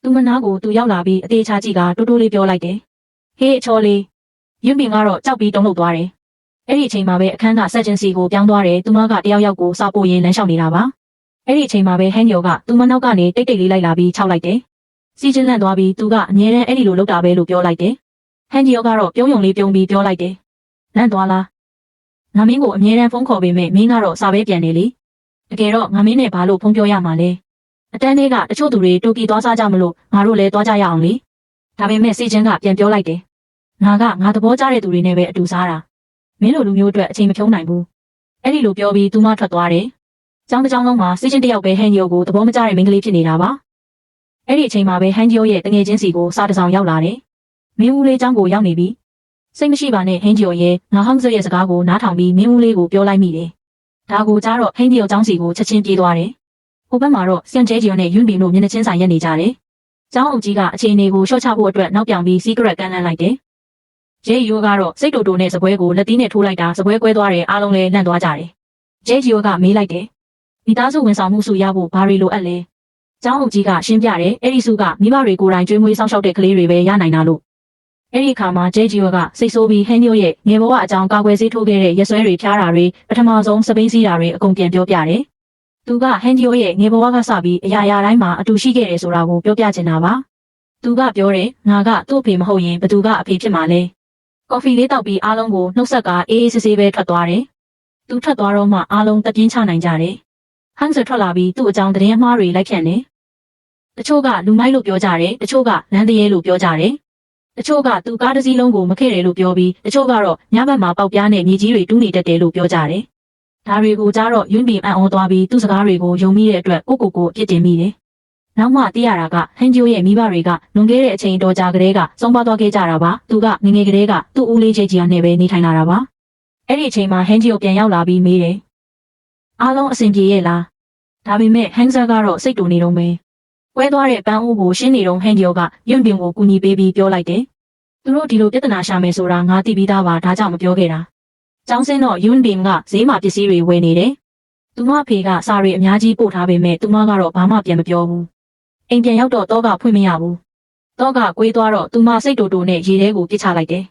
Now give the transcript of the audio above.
သူမနာကိုသူရောက်လာပြီးအသေးချာကြည့်ကတိုးတိုးလေးပြောလိုက်တယ်ဟေးအချောလေးယွန်းပင်ကတော့ကြောက်ပြီးတုံ့လှုပ်သွားတယ်အဲ့ဒီအချိန်မှာပဲအခန်းကဆက်ချင်းစီကိုပြောင်းသွားတယ်သူမကတယောက်ယောက်ကိုစပို့ရင်းလမ်းလျှောက်နေတာပါအဲ့ဒီအချိန်မှာပဲဟန်ဂျိုကသူမနောက်ကနေတိတ်တိတ်လေးလိုက်လာပြီးခြောက်လိုက်တယ်စီချင်းလန့်သွားပြီးသူကအမြဲတမ်းအဲ့ဒီလိုလုပ်တာပဲလို့ပြောလိုက်တယ်ဟန်ဂျီယိုကတော့ပြုံးယုံလေးပြုံးပြီးပြောလိုက်တယ်လန့်သွားလားငါမင်းကိုအမြဲတမ်းဖုန်းခေါ်ပေမဲ့မင်းကတော့စာပဲပြန်နေလေတကယ်တော့ငါမင်းနဲ့ဘာလို့ဖုန်းပြောရမှာလဲအတန်းလေးကတချို့သူတွေတိုကီသွားစားကြမလို့ငါတို့လည်းသွားကြရအောင်လေဒါပေမဲ့စီချင်းကပြန်ပြောလိုက်တယ်ငါသဘောကျတဲ့သူတွေနဲ့ပဲအတူစားတာမင်းလိုလူမျိုးအတွက်အချိန်မဖြုံးနိုင်ဘူးအဲ့ဒီလိုပြောပြီးသူမထွက်သွားတယ်ကျောင်းတစ်ကျောင်းလုံးမှာစီချင်းတယောက်ပဲဟန်ဂျီယိုကိုသဘောမကျတဲ့မိန်းကလေးဖြစ်နေတာပါအဲ့ဒီအချိန်မှာပဲဟန်ဂျီယိုရဲ့တငယ်ချင်းစီကိုစားတစ်စောင်ရောက်လာတယ်မင်းဦးလေးကျောင်းကိုရောက်နေပြီစိတ်မရှိပါနဲ့ဟန်ဂျီယိုရဲ့ငါဟောင်းဆွရဲ့စကားကိုနားထောင်ပြီးမင်းဦးလေးကိုပြောလိုက်မိတယ်ဒါကိုကြားတော့ဟန်ဂျီယိုကျောင်းစီကိုချက်ချင်းပြေးသွားတယ်ဟိုဘက်မှာတော့ဆန်ဂျဲဂျီယိုနဲ့ယွန်းဘီတို့မျက်နှာချင်းဆိုင်ရက်နေကြတယ်ကျောင်းအုပ်ကြီးကအခြေအနေကိုရှော့ချဖို့အတွက်နောက်ပြောင်ပြီးစီးကရက်ကန်းလန်းလိုက်တယ်ဂျေယိုကတော့စိတ်တူတူနဲ့စပွဲကိုလက်သီးနဲ့ထိုးလိုက်တာစပွဲကွဲသွားတယ်အားလုံးလည်းလန့်သွားကြတယ်ဂျေဂျီယိုကမေးလိုက်တယ်မိသားစုဝန်ဆောင်မှုစုရဖို့ဘာတွေလိုအပ်လဲကျောင်းအုပ်ကြီးကရှင်းပြတယ်အဲ့ဒီစုကမိဘတွေကိုယ်တိုင်ကျွေးမွေးစောင့်ရှောက်တဲ့ကလေးတွေပဲရနိုင်တာလို့အဲ့ဒီအခါမှာဂျေဂျီယိုကစိတ်ဆိုးပြီးဟန်ညိုရဲ့ငယ်ဘဝအကြောင်းကာကွယ်ဆေးထိုးခဲ့တဲ့ရက်စွဲတွေဖျားတာတွေပထမဆုံးစပိန်စီးတာတွေအကုန်ပြန်ပြောပြတယ်သူကဟန်ဂျီယိုရဲ့ငယ်ဘဝကစပြီးအရာတိုင်းမှာအတူရှိခဲ့တယ်ဆိုတာကိုပြောပြချင်တာပါသူကပြောတယ်ငါကသူ့အဖေမဟုတ်ရင်ဘသူကအဖေဖြစ်မှာလဲကော်ဖီလေးတောက်ပြီးအားလုံးကိုနှုတ်ဆက်ကအေးအေးဆေးဆေးပဲထွက်သွားတယ်သူထွက်သွားတော့မှအားလုံးတပြင်းချနိုင်ကြတယ်ဟန်ဆာထွက်လာပြီးသူ့အကြောင်းသတင်းအမှားတွေလိုက်ဖြန့်တယ်တချို့ကလူမိုက်လို့ပြောကြတယ်တချို့ကလမ်းတရေလို့ပြောကြတယ်တချို့ကသူကားတစ်စီးလုံးကိုမခဲ့တယ်လို့ပြောပြီးတချို့ကတော့ညဘက်မှာပေါက်ပြားနဲ့မြေကြီးတွေတူးနေတတ်တယ်လို့ပြောကြတယ်ဒါတွေကိုကြားတော့ယွန်းဘီအံ့ဩသွားပြီးသူ့စကားတွေကိုယုံမိတဲ့အတွက်ကိုအပြစ်တင်မိတယ်နောက်မှသိရတာကဟန်ဂျိုရဲ့မိဘတွေကလွန်ခဲ့တဲ့အချိန်တော်ကြာကလေးကဆုံးပါသွားခဲ့ကြတာပါသူကငငယ်ကလေးကသူ့ဦးလေးချေကြီးနဲ့ပဲနေထိုင်လာတာပါအဲ့ဒီအချိန်မှာဟန်ဂျီယိုပြန်ရောက်လာပြီးမေးတယ်အားလုံးအဆင်ပြေရဲ့လားဒါပေမဲ့ဟန်ဆာကတော့စိတ်တူနေတော့မယ်ကွဲသွားတဲ့ပန်းအိုးကိုရှင်းနေတော့ဟန်ဂျီယိုကယွန်းဘင်ကိုကူညီပေးပြီးပြောလိုက်တယ်သူတို့ဒီလိုပြဿနာရှာမယ်ဆိုတာငါသိပြီးသားပါဒါကြောင့်မပြောခဲ့တာကျောင်းစင်းတော့ယွန်းဘင်ကဈေးမှာပစ္စည်းတွေဝယ်နေတယ်သူမအဖေကစာတွေအများကြီးပို့ထားပေမဲ့သူမကတော့ဘာမှပြန်မပြောဘူးအိမ်ပြန်ရောက်တော့တောကဖွင့်မရဘူးတောကကွေးသွားတော့သူမစိတ်တူတူနဲ့ရေထဲကိုပစ်ချလိုက်တယ်